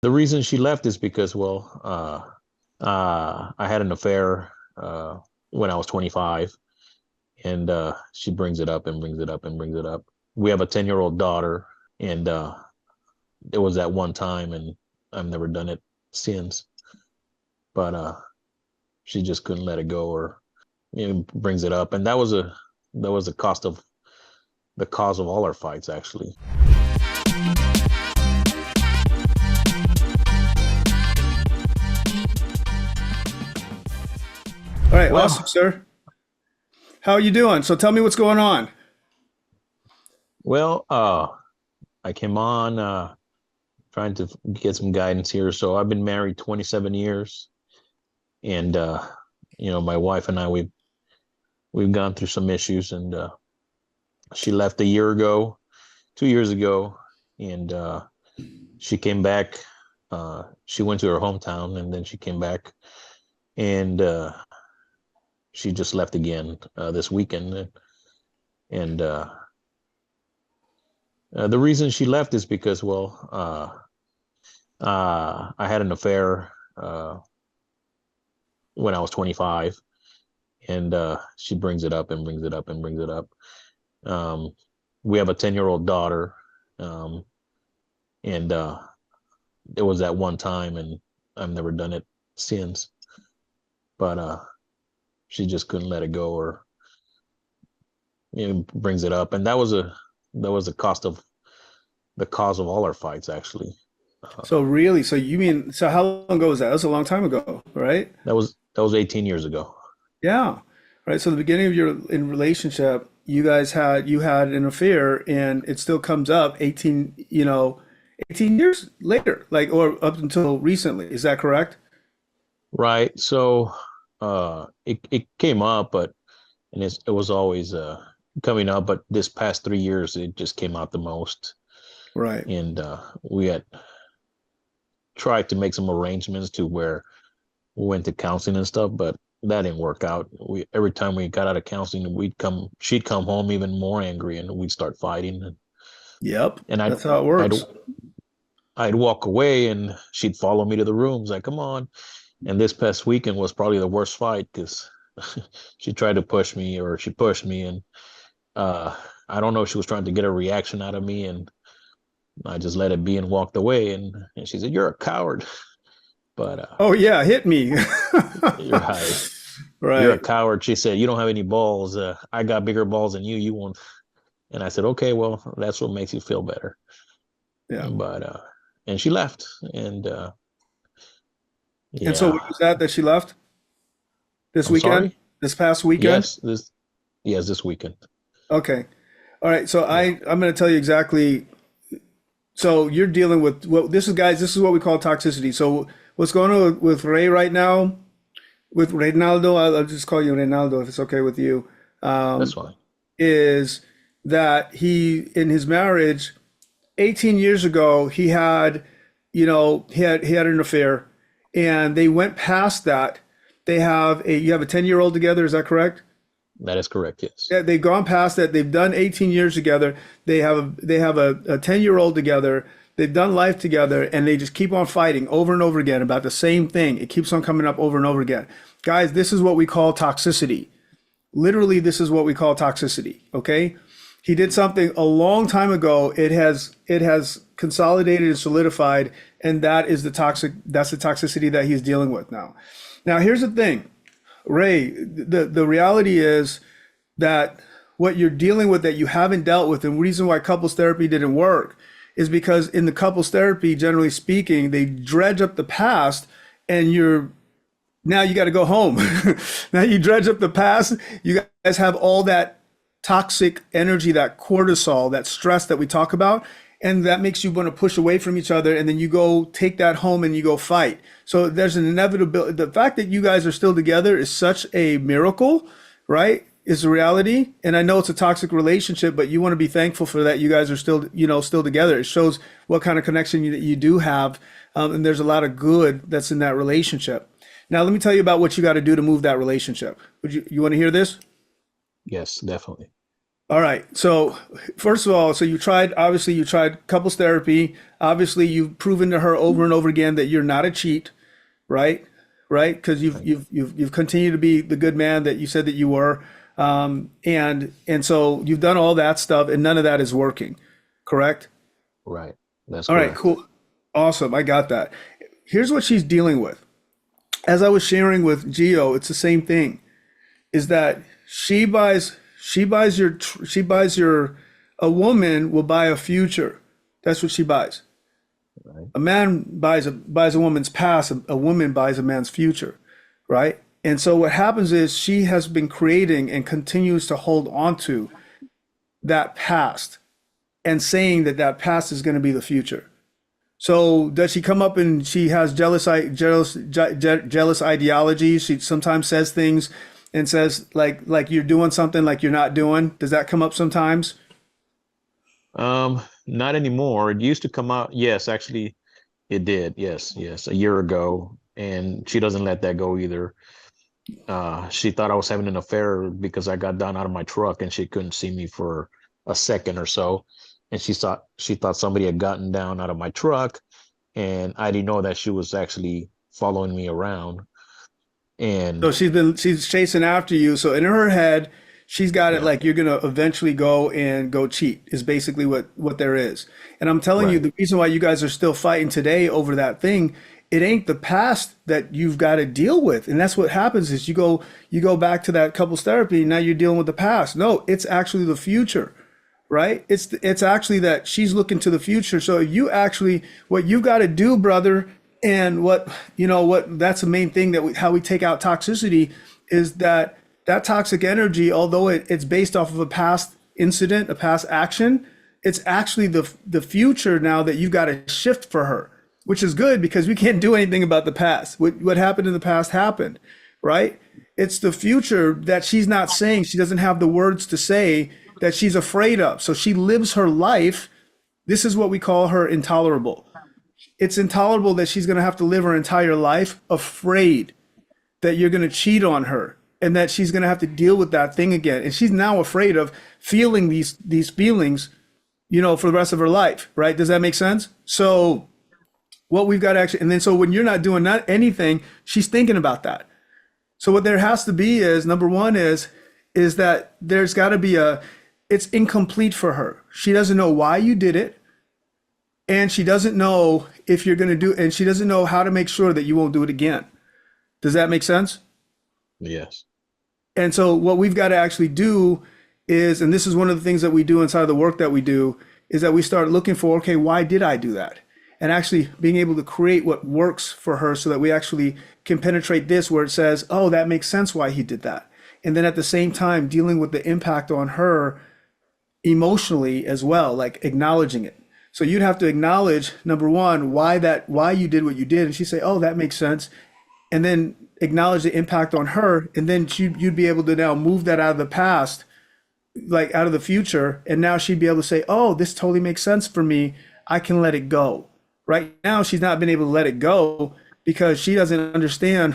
The reason she left is because, well, I had an affair when I was 25, and she brings it up and brings it up and brings it up. We have a 10-year-old daughter, and it was at one time, and I've never done it since. But she just couldn't let it go, or brings it up, and that was the cause of all our fights, actually. All right, awesome, Well, sir. How are you doing? So tell me what's going on. well, I came on trying to get some guidance here. So I've been married 27 years, and my wife and I we've gone through some issues, and she left a year ago, 2 years ago, and she came back. She went to her hometown, and then she came back, and she just left again this weekend. And the reason she left is because, well, I had an affair when I was 25, and she brings it up and brings it up and brings it up. Um, we have a 10-year-old daughter, um, and it was at one time, and I've never done it since. But she just couldn't let it go, or brings it up, and that was the cause of all our fights, actually. So really, so you mean, so how long ago was that? That was a long time ago, right? That was 18 years ago. Yeah. Right. So the beginning of your in relationship, you had an affair and it still comes up 18, 18 years later, like or up until recently. Is that correct? Right. So it came up, but it was always coming up, but this past 3 years it just came out the most. Right. And we had tried to make some arrangements to where we went to counseling and stuff, but that didn't work out. We Every time we got out of counseling, she'd come home even more angry, and we'd start fighting. Yep. And That's how it I'd works. I'd walk away, and she'd follow me to the rooms, like, come on. And this past weekend was probably the worst fight because she tried to push me, or she pushed me, and uh, I don't know if she was trying to get a reaction out of me, and I just let it be and walked away. And she said, "You're a coward." But Oh yeah, hit me. you're right. You're a Right. coward. She said, "You don't have any balls. I got bigger balls than you. You won't." And I said, "Okay, well, that's what makes you feel better." Yeah. But and she left, and And so when yeah. was that she left? This I'm weekend? sorry. This past weekend? Yes, this weekend. Okay. All right. So Yeah, I'm going to tell you exactly. So you're dealing with what this is, guys. This is what we call toxicity. So what's going on with Ray right now? With Reynaldo, I'll just call you Reynaldo if it's okay with you. that's Um, fine. is that he in his marriage 18 years ago he had an affair, and they went past that. You have a 10-year-old together. Is that correct? That is correct. Yes. Yeah, they've gone past that. They've done 18 years together. They have a 10-year-old together. They've done life together, and they just keep on fighting over and over again about the same thing. It keeps on coming up over and over again. Guys, this is what we call toxicity. Literally, this is what we call toxicity. Okay? He did something a long time ago. It has consolidated and solidified, and that's the toxicity that he's dealing with now. Now, here's the thing. Ray, the reality is that what you're dealing with that you haven't dealt with, and the reason why couples therapy didn't work is because in the couples therapy, generally speaking, they dredge up the past, and now you got to go home. Now you dredge up the past. You guys have all that toxic energy, that cortisol, that stress that we talk about. And that makes you want to push away from each other. And then you go take that home and you go fight. So there's an inevitability. The fact that you guys are still together is such a miracle, right? Is the reality. And I know it's a toxic relationship, but you want to be thankful for that. You guys are still together. It shows what kind of connection you do have. And there's a lot of good that's in that relationship. Now, let me tell you about what you got to do to move that relationship. You want to hear this? Yes, definitely. All right. So first of all, so obviously you tried couples therapy. Obviously you've proven to her over and over again that you're not a cheat, right? Right? Because Right. you've continued to be the good man that you said that you were. And so you've done all that stuff and none of that is working, correct? Right. That's All right, correct. cool. Awesome. I got that. Here's what she's dealing with. As I was sharing with Gio, it's the same thing. Is that she buys your a woman will buy a future. That's what she buys. Right. A man buys a woman's past, a woman buys a man's future, right? And so what happens is she has been creating and continues to hold on to that past and saying that that past is going to be the future. So does she come up and she has jealous ideologies? She sometimes says things and says like you're doing something like you're not doing. Does that come up sometimes? Not anymore. It used to come out. Yes, actually, it did. Yes, yes, a year ago, and she doesn't let that go either. She thought I was having an affair because I got down out of my truck and she couldn't see me for a second or so, and she thought somebody had gotten down out of my truck, and I didn't know that she was actually following me around. So And she's chasing after you. So in her head, she's got it yeah, like you're gonna eventually go and go cheat is basically what there is. And I'm telling you, right, the reason why you guys are still fighting today over that thing, it ain't the past that you've got to deal with. And that's what happens is you go back to that couples therapy, now you're dealing with the past. No, it's actually the future, right? It's actually that she's looking to the future. So you actually what you got to do, brother, and what what that's the main thing that how we take out toxicity is that that toxic energy, although it's based off of a past incident, a past action, it's actually the future now that you got to shift for her, which is good because we can't do anything about the past. What happened in the past happened, right? It's the future that she's not saying. She doesn't have the words to say that she's afraid of. So she lives her life. This is what we call her intolerable. It's intolerable that she's going to have to live her entire life afraid that you're going to cheat on her and that she's going to have to deal with that thing again. And she's now afraid of feeling these feelings, for the rest of her life, right? Does that make sense? So what we've got to actually, and then so when you're not doing not anything, she's thinking about that. So what there has to be is number one is that there's got to be it's incomplete for her. She doesn't know why you did it, and she doesn't know if you're going to do, and she doesn't know how to make sure that you won't do it again. Does that make sense? yes, And so what we've got to actually do is, and this is one of the things that we do inside of the work that we do, is that we start looking for, okay, why did I do that? And actually being able to create what works for her so that we actually can penetrate this where it says, oh, that makes sense why he did that. And then at the same time, dealing with the impact on her emotionally as well, like acknowledging it. So you'd have to acknowledge number one, why you did what you did. And she'd say, oh, that makes sense. And then acknowledge the impact on her. And then you'd be able to now move that out of the past, like out of the future. And now she'd be able to say, oh, this totally makes sense for me. I can let it go. Right now, she's not been able to let it go because she doesn't understand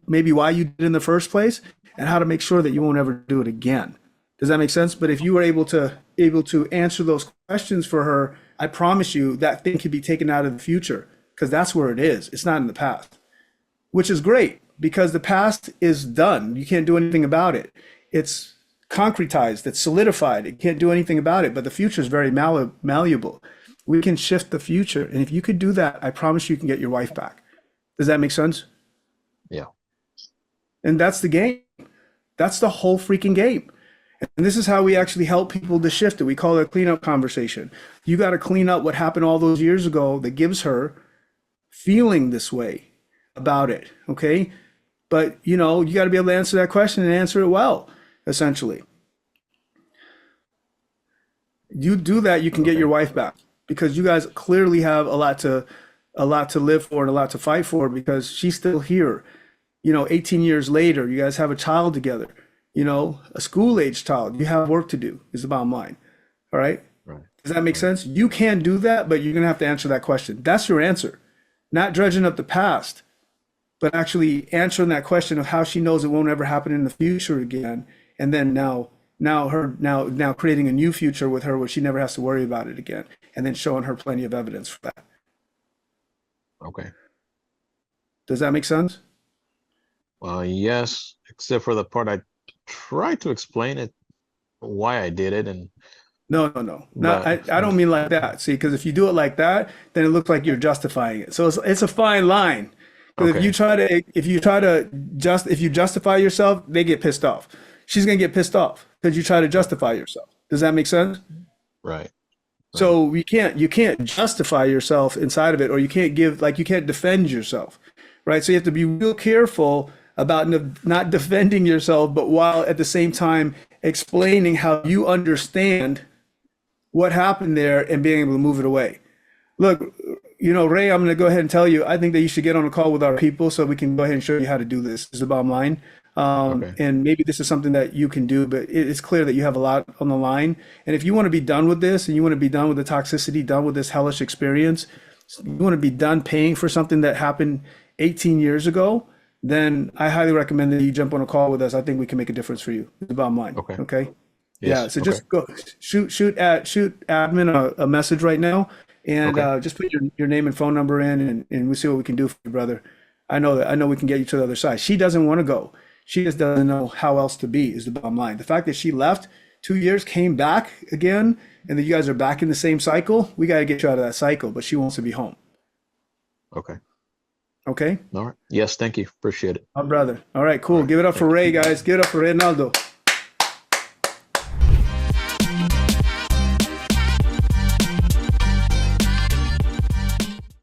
maybe why you did it in the first place and how to make sure that you won't ever do it again. Does that make sense? But if you were able to answer those questions for her, I promise you that thing could be taken out of the future because that's where it is. It's not in the past, which is great because the past is done. You can't do anything about it. It's concretized, it's solidified. You can't do anything about it, but the future is very malleable. We can shift the future. And if you could do that, I promise you can get your wife back. Does that make sense? yeah, And that's the game. That's the whole freaking game. And this is how we actually help people to shift it. We call it a cleanup conversation. You got to clean up what happened all those years ago that gives her feeling this way about it. Okay. But you got to be able to answer that question and answer it well, essentially. You do that, you can get okay, your wife back because you guys clearly have a lot to live for and a lot to fight for because she's still here. 18 years later, you guys have a child together, a school age child. You have work to do, is the bottom line. All right. right, Does that make right, sense? You can do that, but you're going to have to answer that question. That's your answer. Not dredging up the past, but actually answering that question of how she knows it won't ever happen in the future again. And then now now creating a new future with her where she never has to worry about it again, and then showing her plenty of evidence for that. Okay. Does that make sense? Well, yes, except for the part I tried to explain it why I did it, and No, no, no. Not, but I don't mean like that. See, because if you do it like that, then it looks like you're justifying it. So it's a fine line. Because okay, if you justify yourself, they get pissed off. She's gonna get pissed off because you try to right, justify yourself. Does that make sense? right, right. So you can't justify yourself inside of it, or you can't defend yourself, right? So you have to be real careful about not defending yourself, but while at the same time explaining how you understand what happened there and being able to move it away. Look, Ray, I'm going to go ahead and tell you, I think that you should get on a call with our people so we can go ahead and show you how to do this, is the bottom line. Okay, And maybe this is something that you can do, but it's clear that you have a lot on the line. And if you want to be done with this and you want to be done with the toxicity, done with this hellish experience, you want to be done paying for something that happened 18 years ago, then I highly recommend that you jump on a call with us. I think we can make a difference for you, is the bottom line. okay, Okay. Yeah, yes, so okay, just go shoot admin a message right now, and okay, just put your name and phone number in, and we'll see what we can do for you, brother. I know we can get you to the other side. She doesn't want to go. She just doesn't know how else to be, is the bottom line. The fact that she left 2 years, came back again, and that you guys are back in the same cycle, we got to get you out of that cycle. But she wants to be home. okay. Okay, All right. Yes, thank you. Appreciate it. my brother. All right, All cool. right. Give it up for Thank you. Ray, guys. Give it up for Reynaldo.